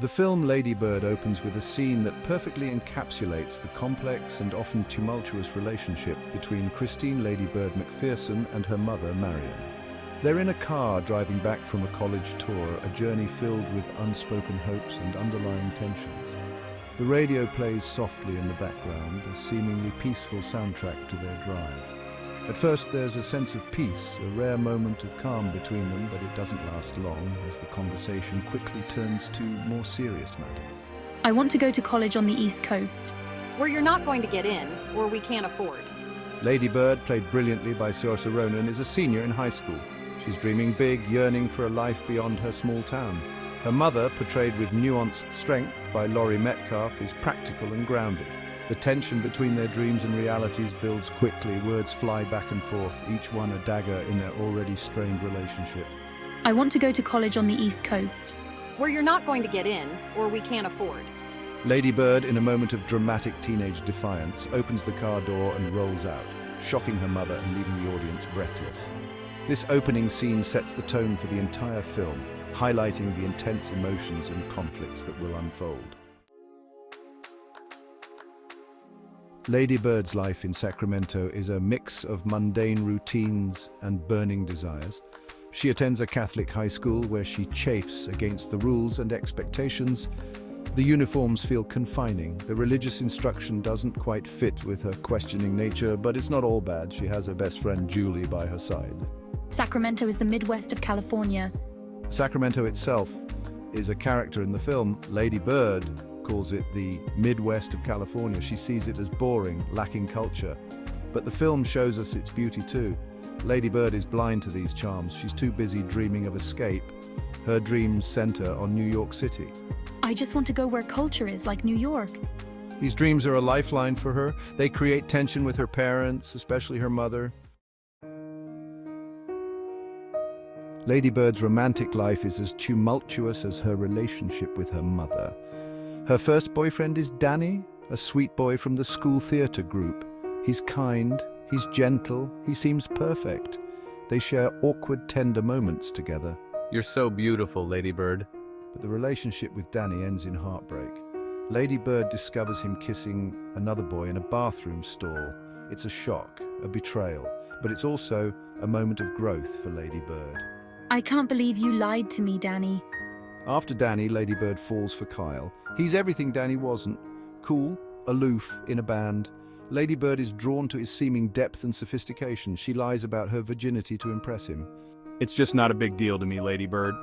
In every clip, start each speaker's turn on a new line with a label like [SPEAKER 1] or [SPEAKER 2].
[SPEAKER 1] The film Lady Bird opens with a scene that perfectly encapsulates the complex and often tumultuous relationship between Christine Lady Bird McPherson and her mother, Marion. They're in a car driving back from a college tour, a journey filled with unspoken hopes and underlying tensions. The radio plays softly in the background, a seemingly peaceful soundtrack to their drive. At first there's a sense of peace, a rare moment of calm between them, but it doesn't last long as the conversation quickly turns to more serious matters.
[SPEAKER 2] I want to go to college on the East Coast.
[SPEAKER 3] Where you're not going to get in, or we can't afford.
[SPEAKER 1] Lady Bird, played brilliantly by Saoirse Ronan, is a senior in high school. She's dreaming big, yearning for a life beyond her small town. Her mother, portrayed with nuanced strength by Laurie Metcalf, is practical and grounded. The tension between their dreams and realities builds quickly. Words fly back and forth, each one a dagger in their already strained relationship.
[SPEAKER 2] I want to go to college on the East Coast.
[SPEAKER 3] Where you're not going to get in, or we can't afford.
[SPEAKER 1] Lady Bird, in a moment of dramatic teenage defiance, opens the car door and rolls out, shocking her mother and leaving the audience breathless. This opening scene sets the tone for the entire film, highlighting the intense emotions and conflicts that will unfold. Lady Bird's life in Sacramento is a mix of mundane routines and burning desires. She attends a Catholic high school where she chafes against the rules and expectations. The uniforms feel confining. The religious instruction doesn't quite fit with her questioning nature, but it's not all bad. She has her best friend Julie by her side.
[SPEAKER 2] Sacramento is the Midwest of California.
[SPEAKER 1] Sacramento itself is a character in the film. Lady Bird calls it the Midwest of California. She sees it as boring, lacking culture. But the film shows us its beauty too. Lady Bird is blind to these charms. She's too busy dreaming of escape. Her dreams center on New York City.
[SPEAKER 2] I just want to go where culture is, like New York.
[SPEAKER 1] These dreams are a lifeline for her. They create tension with her parents, especially her mother. Lady Bird's romantic life is as tumultuous as her relationship with her mother. Her first boyfriend is Danny, a sweet boy from the school theater group. He's kind, he's gentle, he seems perfect. They share awkward, tender moments together.
[SPEAKER 4] You're so beautiful, Lady Bird.
[SPEAKER 1] But the relationship with Danny ends in heartbreak. Lady Bird discovers him kissing another boy in a bathroom stall. It's a shock, a betrayal, but it's also a moment of growth for Lady Bird.
[SPEAKER 2] I can't believe you lied to me, Danny.
[SPEAKER 1] After Danny, Lady Bird falls for Kyle. He's everything Danny wasn't. Cool, aloof, in a band. Lady Bird is drawn to his seeming depth and sophistication. She lies about her virginity to impress him.
[SPEAKER 5] It's just not a big deal to me, Lady Bird.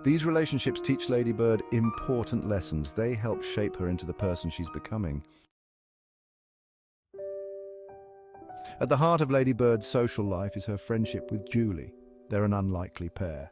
[SPEAKER 1] These relationships teach Lady Bird important lessons. They help shape her into the person she's becoming. At the heart of Lady Bird's social life is her friendship with Julie. They're an unlikely pair.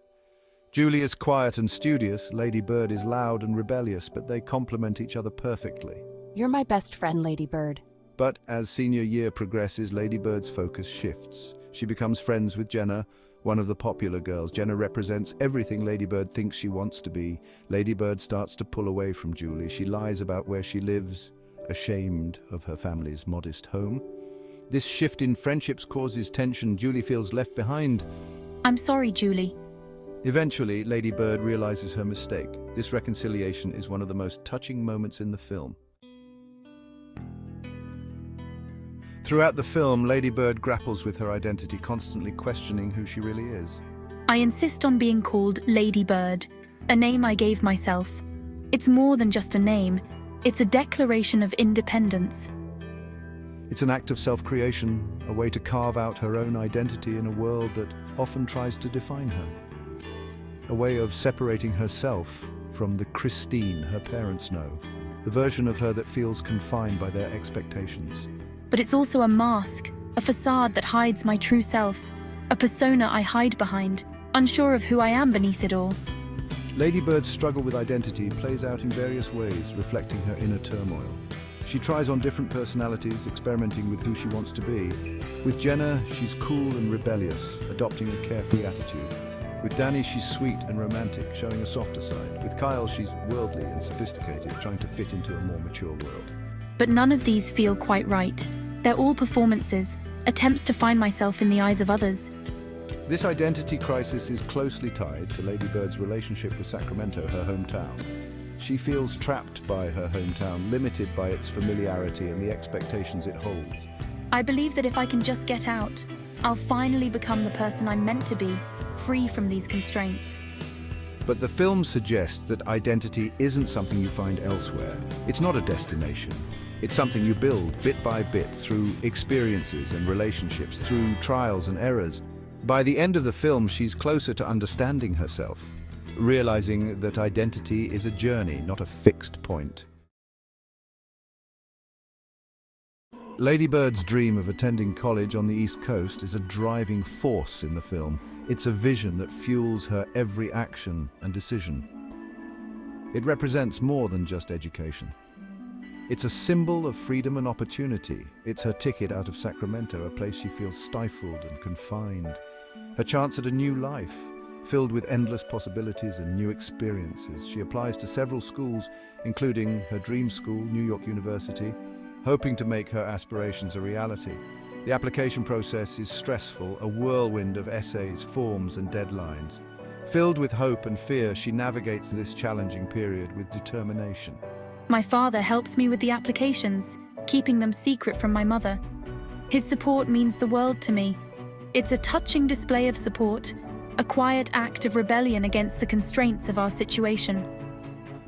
[SPEAKER 1] Julie is quiet and studious, Lady Bird is loud and rebellious, but they complement each other perfectly.
[SPEAKER 6] You're my best friend, Lady Bird.
[SPEAKER 1] But as senior year progresses, Lady Bird's focus shifts. She becomes friends with Jenna, one of the popular girls. Jenna represents everything Lady Bird thinks she wants to be. Lady Bird starts to pull away from Julie. She lies about where she lives, ashamed of her family's modest home. This shift in friendships causes tension. Julie feels left behind.
[SPEAKER 2] I'm sorry, Julie.
[SPEAKER 1] Eventually, Lady Bird realizes her mistake. This reconciliation is one of the most touching moments in the film. Throughout the film, Lady Bird grapples with her identity, constantly questioning who she really is.
[SPEAKER 2] I insist on being called Lady Bird, a name I gave myself. It's more than just a name. It's a declaration of independence.
[SPEAKER 1] It's an act of self-creation, a way to carve out her own identity in a world that often tries to define her. A way of separating herself from the Christine her parents know, the version of her that feels confined by their expectations.
[SPEAKER 2] But it's also a mask, a facade that hides my true self, a persona I hide behind, unsure of who I am beneath it all.
[SPEAKER 1] Lady Bird's struggle with identity plays out in various ways, reflecting her inner turmoil. She tries on different personalities, experimenting with who she wants to be. With Jenna, she's cool and rebellious, adopting a carefree attitude. With Danny, she's sweet and romantic, showing a softer side. With Kyle, she's worldly and sophisticated, trying to fit into a more mature world.
[SPEAKER 2] But none of these feel quite right. They're all performances, attempts to find myself in the eyes of others.
[SPEAKER 1] This identity crisis is closely tied to Lady Bird's relationship with Sacramento, her hometown. She feels trapped by her hometown, limited by its familiarity and the expectations it holds.
[SPEAKER 2] I believe that if I can just get out, I'll finally become the person I'm meant to be, free from these constraints.
[SPEAKER 1] But the film suggests that identity isn't something you find elsewhere. It's not a destination. It's something you build bit by bit through experiences and relationships, through trials and errors. By the end of the film, she's closer to understanding herself, realizing that identity is a journey, not a fixed point. Lady Bird's dream of attending college on the East Coast is a driving force in the film. It's a vision that fuels her every action and decision. It represents more than just education. It's a symbol of freedom and opportunity. It's her ticket out of Sacramento, a place she feels stifled and confined. Her chance at a new life, filled with endless possibilities and new experiences. She applies to several schools, including her dream school, New York University, hoping to make her aspirations a reality. The application process is stressful, a whirlwind of essays, forms, and deadlines. Filled with hope and fear, she navigates this challenging period with determination.
[SPEAKER 2] My father helps me with the applications, keeping them secret from my mother. His support means the world to me. It's a touching display of support, a quiet act of rebellion against the constraints of our situation.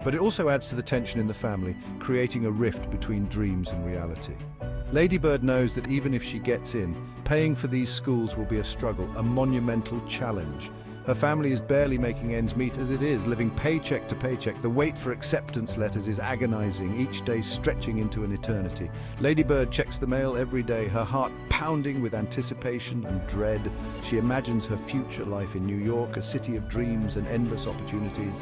[SPEAKER 1] But it also adds to the tension in the family, creating a rift between dreams and reality. Lady Bird knows that even if she gets in, paying for these schools will be a struggle, a monumental challenge. Her family is barely making ends meet as it is, living paycheck to paycheck. The wait for acceptance letters is agonizing, each day stretching into an eternity. Lady Bird checks the mail every day, her heart pounding with anticipation and dread. She imagines her future life in New York, a city of dreams and endless opportunities.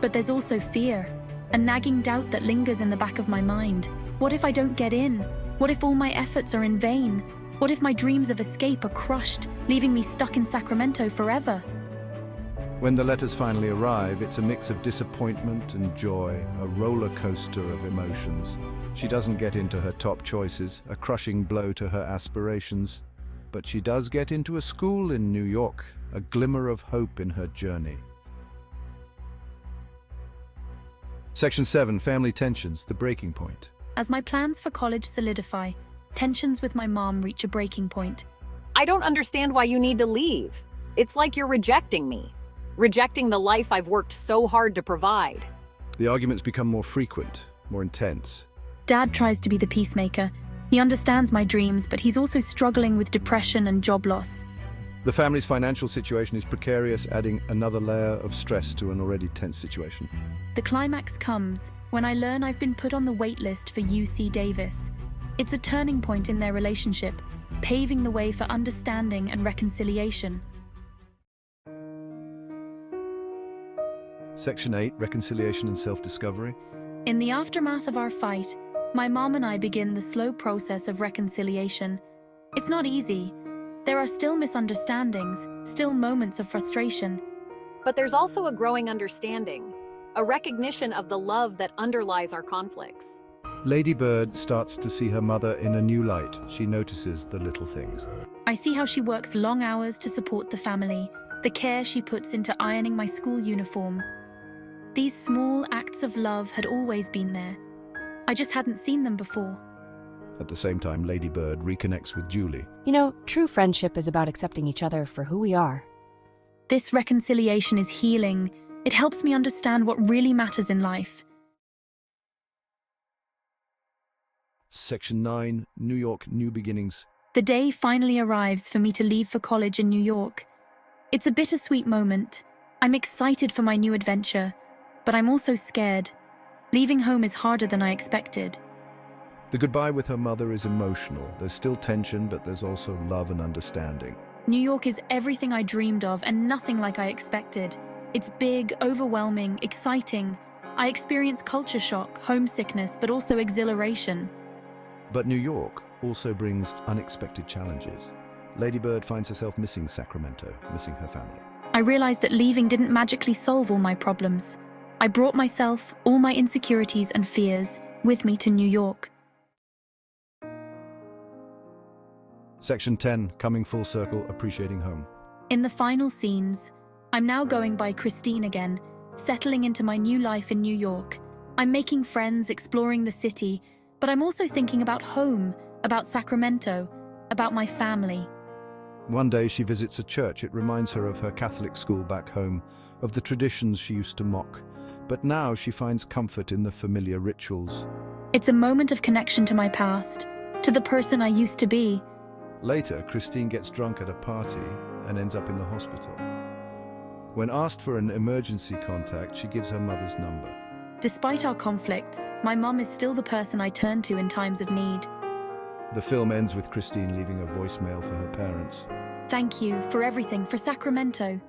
[SPEAKER 2] But there's also fear, a nagging doubt that lingers in the back of my mind. What if I don't get in? What if all my efforts are in vain? What if my dreams of escape are crushed, leaving me stuck in Sacramento forever?
[SPEAKER 1] When the letters finally arrive, it's a mix of disappointment and joy, a roller coaster of emotions. She doesn't get into her top choices, a crushing blow to her aspirations. But she does get into a school in New York, a glimmer of hope in her journey. Section 7, Family Tensions, the breaking point.
[SPEAKER 2] As my plans for college solidify, tensions with my mom reach a breaking point.
[SPEAKER 3] I don't understand why you need to leave. It's like you're rejecting me. Rejecting the life I've worked so hard to provide.
[SPEAKER 1] The arguments become more frequent, more intense.
[SPEAKER 2] Dad tries to be the peacemaker. He understands my dreams, but he's also struggling with depression and job loss.
[SPEAKER 1] The family's financial situation is precarious, adding another layer of stress to an already tense situation.
[SPEAKER 2] The climax comes when I learn I've been put on the wait list for UC Davis. It's a turning point in their relationship, paving the way for understanding and reconciliation.
[SPEAKER 1] Section 8, Reconciliation and Self-Discovery.
[SPEAKER 2] In the aftermath of our fight, my mom and I begin the slow process of reconciliation. It's not easy. There are still misunderstandings, still moments of frustration.
[SPEAKER 3] But there's also a growing understanding, a recognition of the love that underlies our conflicts.
[SPEAKER 1] Lady Bird starts to see her mother in a new light. She notices the little things.
[SPEAKER 2] I see how she works long hours to support the family, the care she puts into ironing my school uniform. These small acts of love had always been there. I just hadn't seen them before.
[SPEAKER 1] At the same time, Lady Bird reconnects with Julie.
[SPEAKER 6] You know, true friendship is about accepting each other for who we are.
[SPEAKER 2] This reconciliation is healing. It helps me understand what really matters in life.
[SPEAKER 1] Section 9, New York, New Beginnings.
[SPEAKER 2] The day finally arrives for me to leave for college in New York. It's a bittersweet moment. I'm excited for my new adventure, but I'm also scared. Leaving home is harder than I expected.
[SPEAKER 1] The goodbye with her mother is emotional. There's still tension, but there's also love and understanding.
[SPEAKER 2] New York is everything I dreamed of and nothing like I expected. It's big, overwhelming, exciting. I experience culture shock, homesickness, but also exhilaration.
[SPEAKER 1] But New York also brings unexpected challenges. Lady Bird finds herself missing Sacramento, missing her family.
[SPEAKER 2] I realized that leaving didn't magically solve all my problems. I brought myself, all my insecurities and fears, with me to New York.
[SPEAKER 1] Section 10, Coming Full Circle, Appreciating Home.
[SPEAKER 2] In the final scenes, I'm now going by Christine again, settling into my new life in New York. I'm making friends, exploring the city, but I'm also thinking about home, about Sacramento, about my family.
[SPEAKER 1] One day she visits a church. It reminds her of her Catholic school back home, of the traditions she used to mock. But now she finds comfort in the familiar rituals.
[SPEAKER 2] It's a moment of connection to my past, to the person I used to be.
[SPEAKER 1] Later, Christine gets drunk at a party and ends up in the hospital. When asked for an emergency contact, she gives her mother's number.
[SPEAKER 2] Despite our conflicts, my mum is still the person I turn to in times of need.
[SPEAKER 1] The film ends with Christine leaving a voicemail for her parents.
[SPEAKER 2] Thank you for everything, for Sacramento.